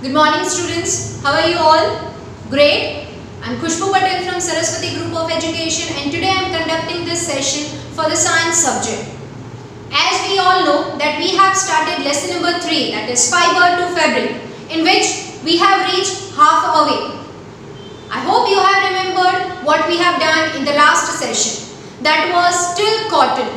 Good morning students, how are you all? Great. I am Khushbu Patel from Saraswati Group of Education and today I am conducting this session for the science subject. As we all know that we have started lesson number 3, that is fiber to fabric, in which we have reached halfway. I hope you have remembered what we have done in the last session. That was till cotton,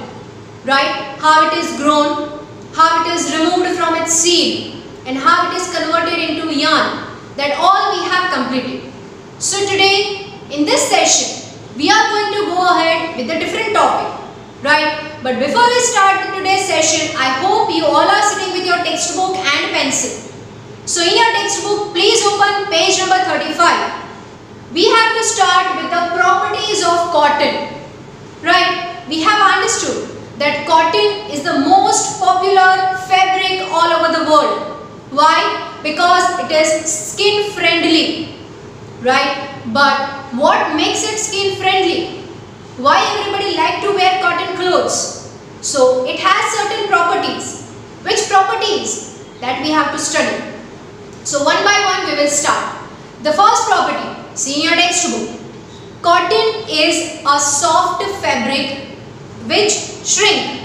right? How it is grown, how it is removed from its seed, and how it is converted into yarn. That all we have completed. So today in this session we are going to go ahead with a different topic, right? But before we start today's session, I hope you all are sitting with your textbook and pencil. So in your textbook, please open page number 35. We have to start with the properties of cotton, right? We have understood that cotton is the most popular fabric all over the world. Why? Because it is skin friendly, right? But what makes it skin friendly? Why everybody like to wear cotton clothes? So it has certain properties. Which properties? That we have to study. So one by one we will start. The first property, see in your textbook. Cotton is a soft fabric which shrinks.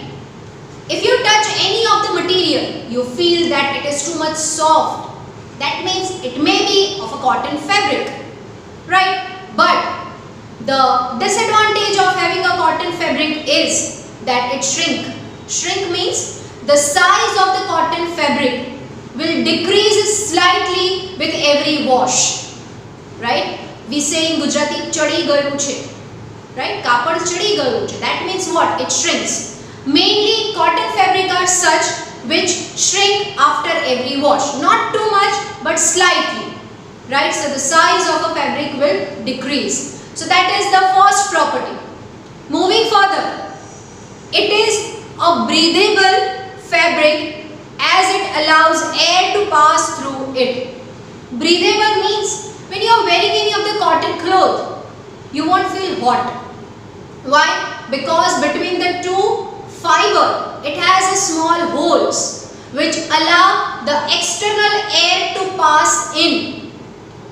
If you touch any of the material, you feel that it is too much soft. That means it may be of a cotton fabric, right? But the disadvantage of having a cotton fabric is that it shrinks. Shrink means the size of the cotton fabric will decrease slightly with every wash, right? We say in Gujarati, chadi gayu che, right? Kapad chadi gayu che. That means what? It shrinks. Mainly cotton fabric are such which shrink after every wash. Not too much but slightly, right? So the size of a fabric will decrease. So that is the first property. Moving further, it is a breathable fabric as it allows air to pass through it. Breathable means when you are wearing any of the cotton cloth, you won't feel hot. Why? Because between the two fiber, it has a small holes which allow the external air to pass in.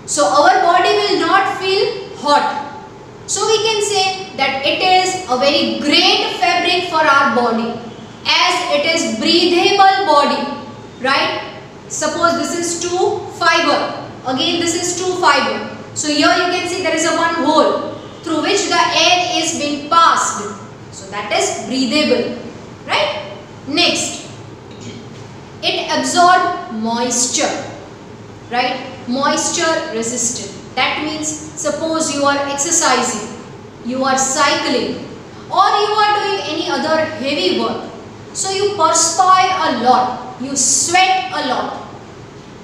So our body will not feel hot. So we can say that it is a very great fabric for our body as it is breathable body, right? Suppose this is 2 fiber, again this is 2 fiber. So here you can see there is a one hole through which the air is being passed. So that is breathable, right? Next, it absorbs moisture, right? Moisture resistant. That means suppose you are exercising, you are cycling or you are doing any other heavy work. So you perspire a lot, you sweat a lot.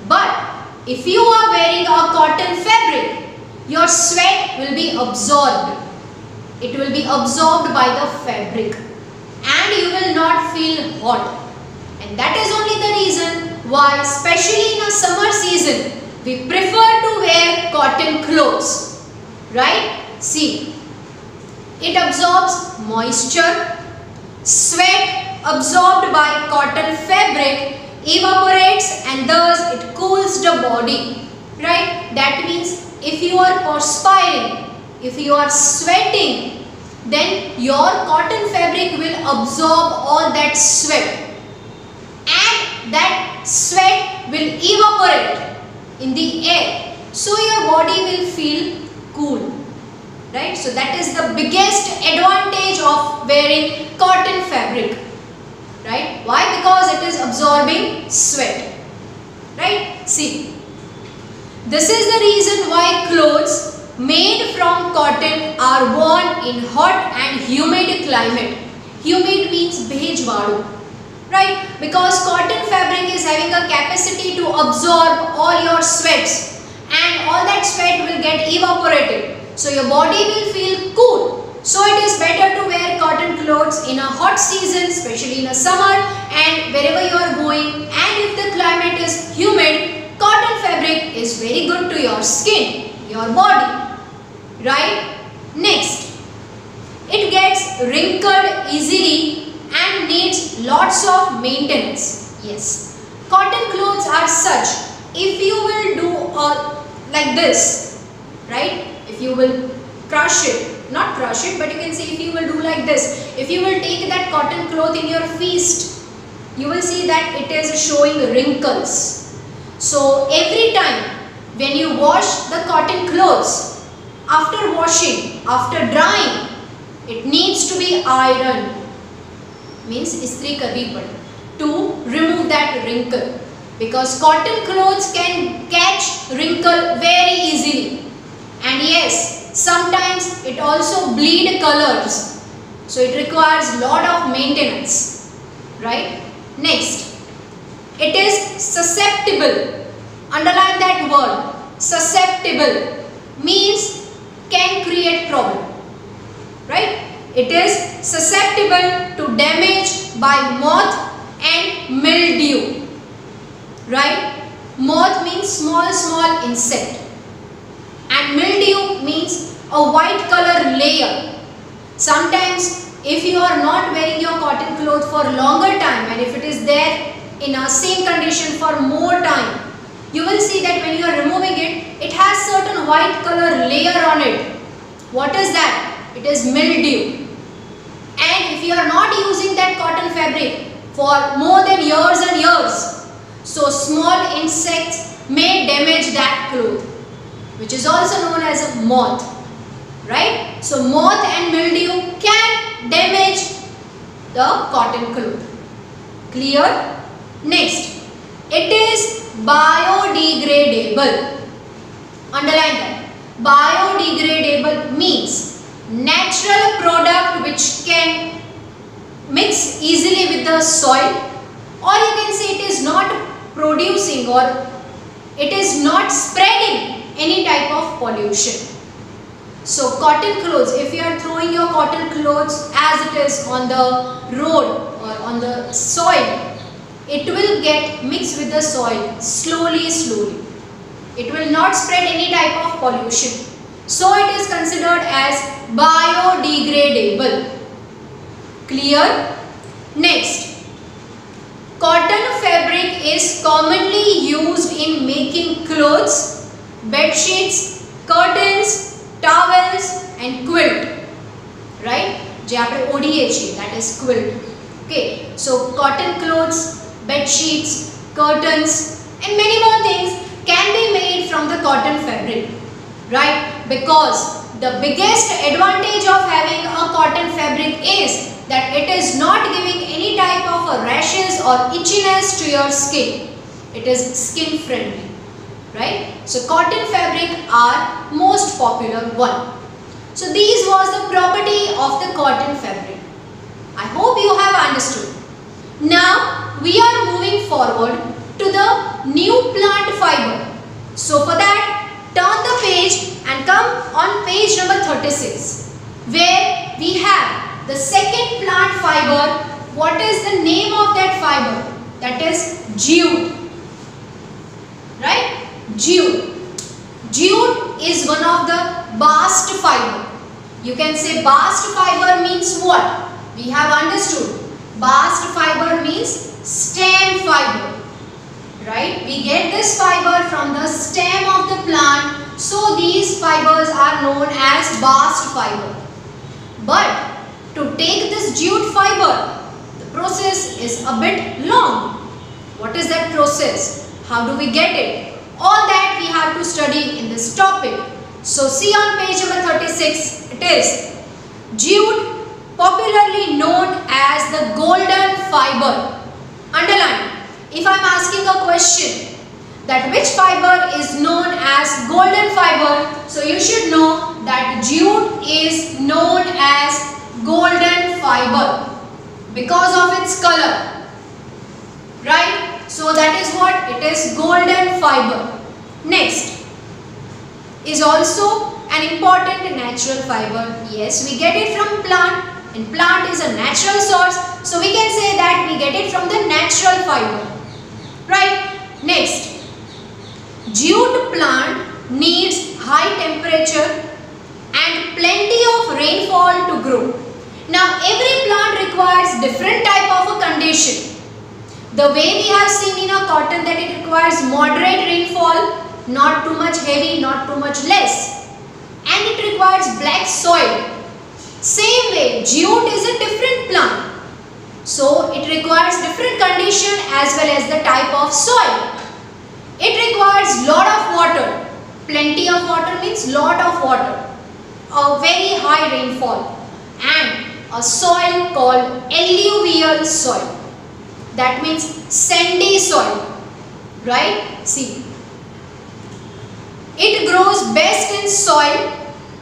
But if you are wearing a cotton fabric, your sweat will be absorbed. It will be absorbed by the fabric and you will not feel hot. And that is only the reason why, especially in a summer season, we prefer to wear cotton clothes, right? See, it absorbs moisture, sweat absorbed by cotton fabric evaporates and thus it cools the body, right? That means if you are perspiring, if you are sweating, then your cotton fabric will absorb all that sweat and that sweat will evaporate in the air. So your body will feel cool, right? So that is the biggest advantage of wearing cotton fabric, right? Why? Because it is absorbing sweat, right? See, this is the reason why clothes made from cotton are worn in hot and humid climate. Humid means bhejwadu, right? Because cotton fabric is having a capacity to absorb all your sweats and all that sweat will get evaporated. So your body will feel cool. So it is better to wear cotton clothes in a hot season, especially in a summer and wherever you are going. And if the climate is humid, cotton fabric is very good to your skin, your body, right? Next, it gets wrinkled easily and needs lots of maintenance. Yes, cotton clothes are such if you will do like this, right? If you will crush it, not crush it, but you can say if you will do like this, if you will take that cotton cloth in your fist, you will see that it is showing wrinkles. So every time when you wash the cotton clothes, after washing, after drying, it needs to be ironed, means istri karni pade, to remove that wrinkle, because cotton clothes can catch wrinkle very easily, and yes, sometimes it also bleed colors, so it requires lot of maintenance, right? Next, it is susceptible. Underline that word, susceptible, means can create problem, right? It is susceptible to damage by moth and mildew, right? Moth means small insect, and mildew means a white color layer. Sometimes if you are not wearing your cotton cloth for longer time, and if it is there in a same condition for more time, you will see that when you are removing it, it has certain white color layer on it. What is that? It is mildew. And if you are not using that cotton fabric for more than years and years, so small insects may damage that cloth, which is also known as a moth, right? So moth and mildew can damage the cotton cloth. Clear? Next, it is biodegradable. Underline that. Biodegradable means natural product which can mix easily with the soil, or you can say it is not producing or it is not spreading any type of pollution. So cotton clothes, if you are throwing your cotton clothes as it is on the road or on the soil, it will get mixed with the soil slowly. It will not spread any type of pollution. So it is considered as biodegradable. Clear? Next, cotton fabric is commonly used in making clothes, bed sheets, curtains, towels and quilt, right? Je apne ODA che, that is quilt. Okay, so cotton clothes, bed sheets, curtains and many more things can be made from the cotton fabric, right? Because the biggest advantage of having a cotton fabric is that it is not giving any type of rashes or itchiness to your skin. It is skin friendly, right? So cotton fabric are most popular one. So these was the property of the cotton fabric. I hope you have understood. Now we are moving forward to the new plant fiber. So for that, turn the page and come on page number 36, where we have the second plant fiber. What is the name of that fiber? That is jute, right? Jute. Jute is one of the bast fiber. You can say bast fiber means what? We have understood. Bast fiber means stem fiber, right? We get this fiber from the stem of the plant. So these fibers are known as bast fiber. But to take this jute fiber, the process is a bit long. What is that process? How do we get it? All that we have to study in this topic. So see on page number 36, it is jute, popularly known as the golden fiber. Underline. If I am asking a question that which fiber is known as golden fiber, so you should know that jute is known as golden fiber because of its color, right? So that is what it is, golden fiber. Next is also an important natural fiber. Yes, we get it from plant, and plant is a natural source, so we can say that we get it from the natural fiber, right? Next, jute plant needs high temperature and plenty of rainfall to grow. Now every plant requires different type of a condition. The way we have seen in a cotton that it requires moderate rainfall, not too much heavy, not too much less, and it requires black soil. Same way, jute is a different plant, so it requires different condition as well as the type of soil. It requires lot of water. Plenty of water means lot of water, a very high rainfall, and a soil called alluvial soil. That means sandy soil, right? See, it grows best in soil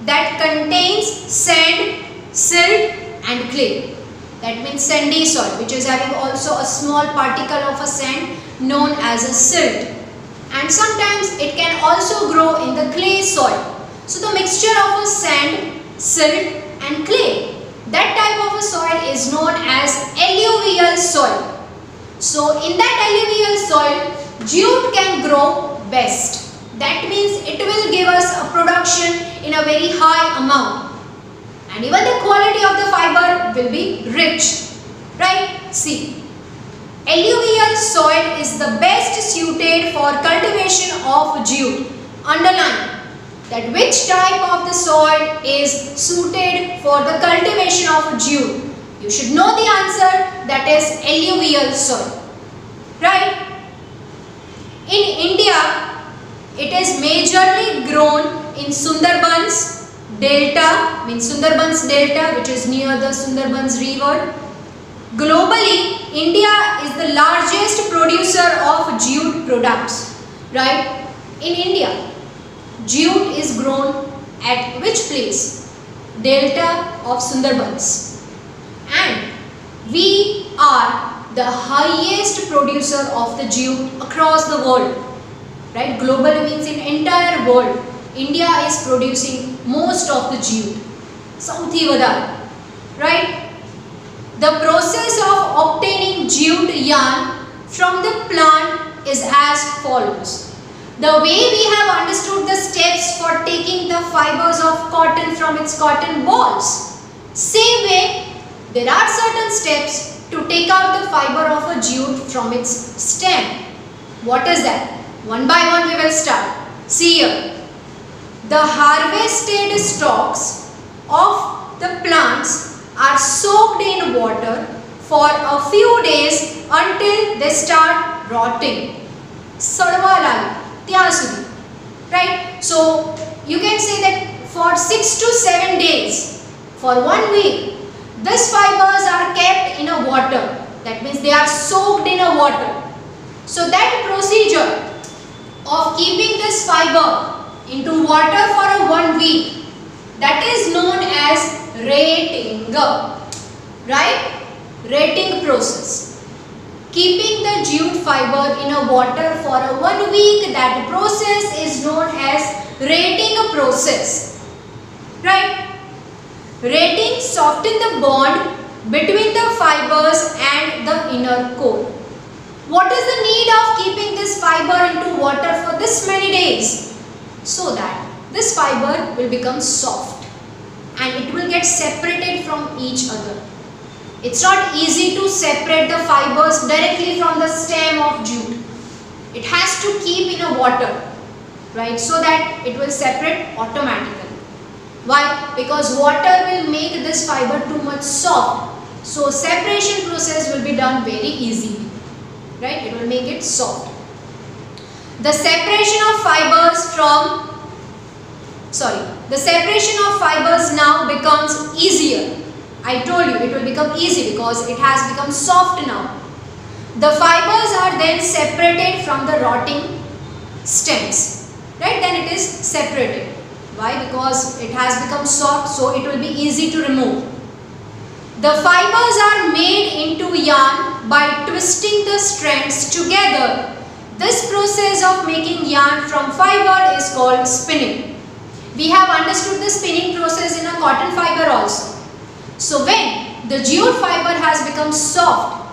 that contains sand, silt and clay. That means sandy soil, which is having also a small particle of a sand known as a silt. And sometimes it can also grow in the clay soil. So the mixture of a sand, silt and clay, that type of a soil is known as alluvial soil. So in that alluvial soil, jute can grow best. That means it will give us a production in a very high amount. And even the quality of the fiber will be rich. Right? See, alluvial soil is the best suited for cultivation of jute. Underline that which type of the soil is suited for the cultivation of jute. You should know the answer, that is alluvial soil. Right? In India, it is majorly grown in Sundarbans Delta, means Sundarbans Delta, which is near the Sundarbans river. Globally, India is the largest producer of jute products. Right? In India, jute is grown at which place? Delta of Sundarbans. And we are the highest producer of the jute across the world. Right? Globally means in entire world, India is producing most of the jute. Sauthi vadar. Right? The process of obtaining jute yarn from the plant is as follows. The way we have understood the steps for taking the fibers of cotton from its cotton balls. Same way, there are certain steps to take out the fiber of a jute from its stem. What is that? One by one we will start. See here. The harvested stalks of the plants are soaked in water for a few days until they start rotting. Sadwa lagi, tyan sudhi. Right? So, you can say that for 6 to 7 days, for 1 week, these fibers are kept in a water. That means they are soaked in a water. So that procedure of keeping this fiber into water for a 1 week, that is known as rating. Right? Rating process. Keeping the jute fiber in a water for a 1 week, that process is known as rating process. Right? Rating softens the bond between the fibers and the inner core. What is the need of keeping this fiber into water for this many days? So that this fiber will become soft and it will get separated from each other. It's not easy to separate the fibers directly from the stem of jute. It has to keep in a water, right, so that it will separate automatically. Why? Because water will make this fiber too much soft. So separation process will be done very easily. Right? It will make it soft. The separation of fibers now becomes easier. I told you it will become easy because it has become soft now. The fibers are then separated from the rotting stems. Right? Then it is separated. Why? Because it has become soft, so it will be easy to remove. The fibers are made into yarn by twisting the strands together. This process of making yarn from fiber is called spinning. We have understood the spinning process in a cotton fiber also. So when the jute fiber has become soft,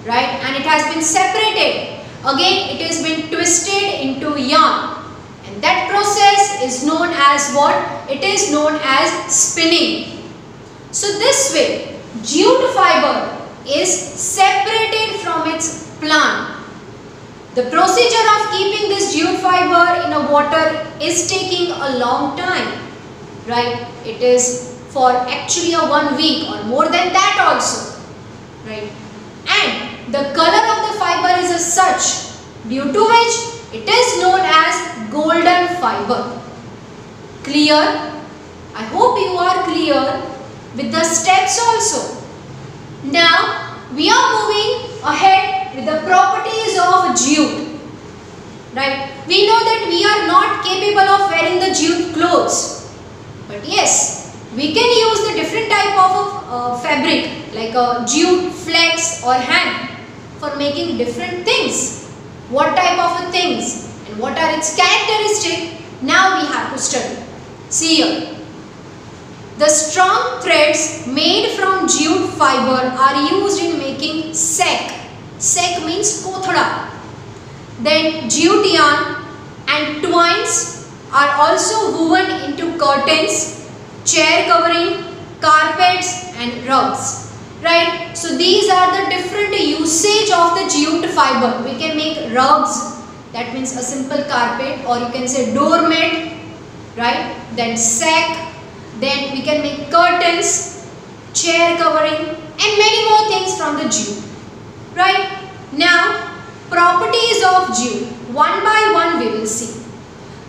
right, and it has been separated, again it has been twisted into yarn. And that process is known as what? It is known as spinning. So this way, jute fiber is separated from its plant. The procedure of keeping this jute fiber in a water is taking a long time, right? It is for actually a 1 week or more than that also, right? And the color of the fiber is as such, due to which it is known as golden fiber. Clear? I hope you are clear with the steps also. Now we are moving ahead with the properties of jute. Right? We know that we are not capable of wearing the jute clothes. But yes, we can use the different type of fabric like a jute, flex or hemp for making different things. What type of things and what are its characteristics? Now we have to study. See here. The strong threads made from jute fiber are used in making sek. Sek means kothada. Then jute yarn and twines are also woven into curtains, chair covering, carpets and rugs. Right? So these are the different usage of the jute fiber. We can make rugs, that means a simple carpet, or you can say doormat, right? Then sack. Then we can make curtains, chair covering and many more things from the jute. Right? Now, properties of jute. One by one we will see.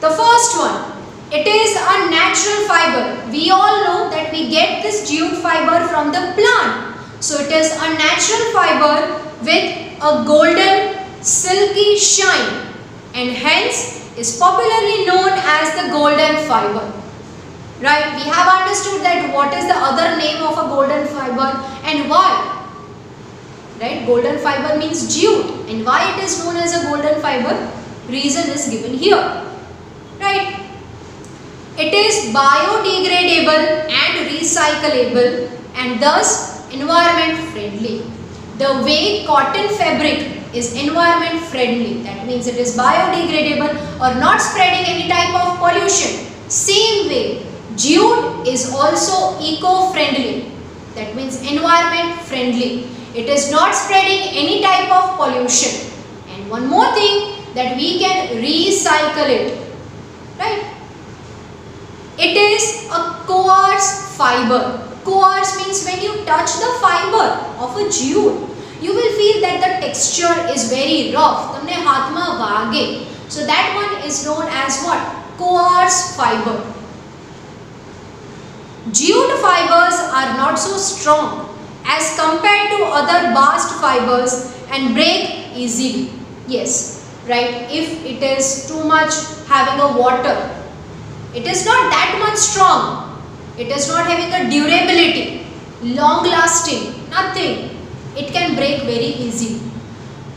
The first one, it is a natural fiber. We all know that we get this jute fiber from the plant. So it is a natural fiber with a golden silky shine and hence is popularly known as the golden fiber. Right? We have understood that what is the other name of a golden fiber and why. Right? Golden fiber means jute, and why it is known as a golden fiber? Reason is given here. Right? It is biodegradable and recyclable and thus environment friendly. The way cotton fabric is environment friendly, that means it is biodegradable or not spreading any type of pollution. Same way, jute is also eco-friendly, that means environment friendly. It is not spreading any type of pollution. And one more thing, that we can recycle it. Right? It is a coarse fiber. Coarse means when you touch the fiber of a jute, you will feel that the texture is very rough. Tamne hathma vaage. So that one is known as what? Coarse fiber. Jute fibers are not so strong as compared to other bast fibers and break easily. Yes, right. If it is too much having a water, it is not that much strong. It is not having a durability, long lasting, nothing. It can break very easily.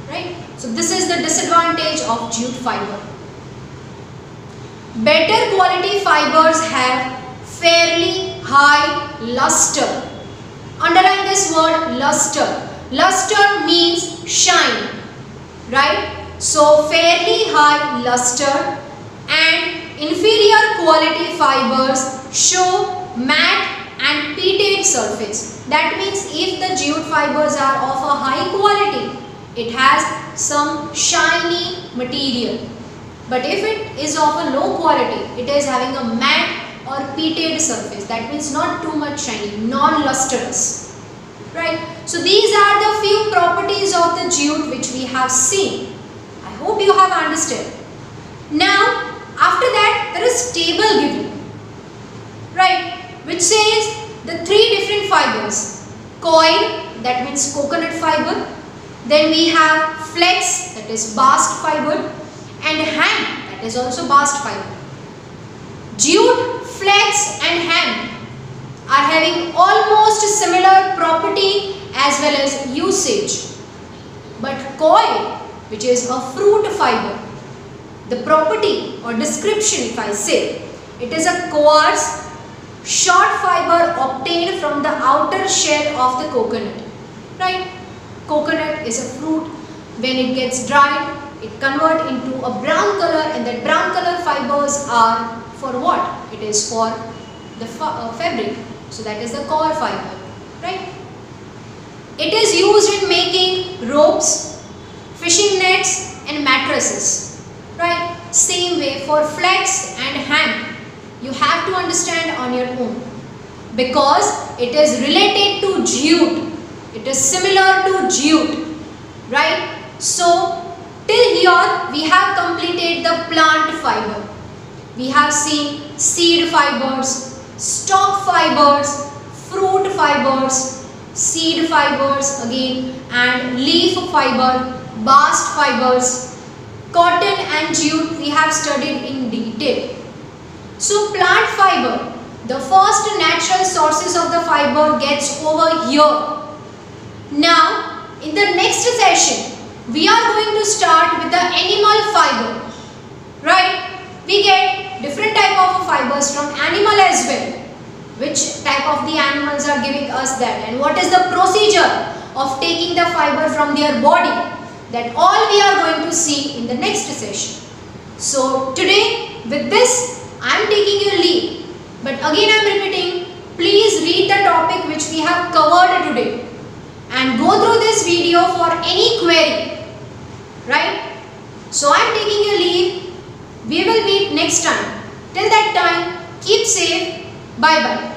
Right. So this is the disadvantage of jute fiber. Better quality fibers have fairly high luster. Underline this word luster. Luster means shine. Right? So fairly high luster and inferior quality fibers show matte and pitted surface. That means if the jute fibers are of a high quality, it has some shiny material. But if it is of a low quality, it is having a matte or pitted surface. That means not too much shiny, non-lustrous. Right? So these are the few properties of the jute which we have seen. I hope you have understood. Now, after that there is table given. Right? Which says the three different fibers. Coil, that means coconut fiber. Then we have flex, that is bast fiber. And hemp, that is also bast fiber. Jute, flex and hemp are having almost similar property as well as usage. But coil, which is a fruit fiber, the property or description if I say, it is a coarse, short fiber obtained from the outer shell of the coconut. Right? Coconut is a fruit. When it gets dried, it converts into a brown color, and that brown color fibers are for what? It is for the fabric. So that is the core fiber. Right? It is used in making ropes, mattresses, right? Same way for flex and hang, you have to understand on your own, because it is related to jute. It is similar to jute, right? So till here we have completed the plant fiber. We have seen seed fibers, stalk fibers, fruit fibers, seed fibers again, and leaf fiber, bast fibers, cotton and jute we have studied in detail. So plant fiber, the first natural sources of the fiber gets over here. Now in the next session we are going to start with the animal fiber, right? We get different type of fibers from animal as well. Which type of the animals are giving us that, and what is the procedure of taking the fiber from their body, that all we are going to see in the next session. So today with this I am taking your leave, but again I am repeating, please read the topic which we have covered today and go through this video for any query, right? So I am taking your leave. We will meet next time. Till that time, keep safe. Bye bye.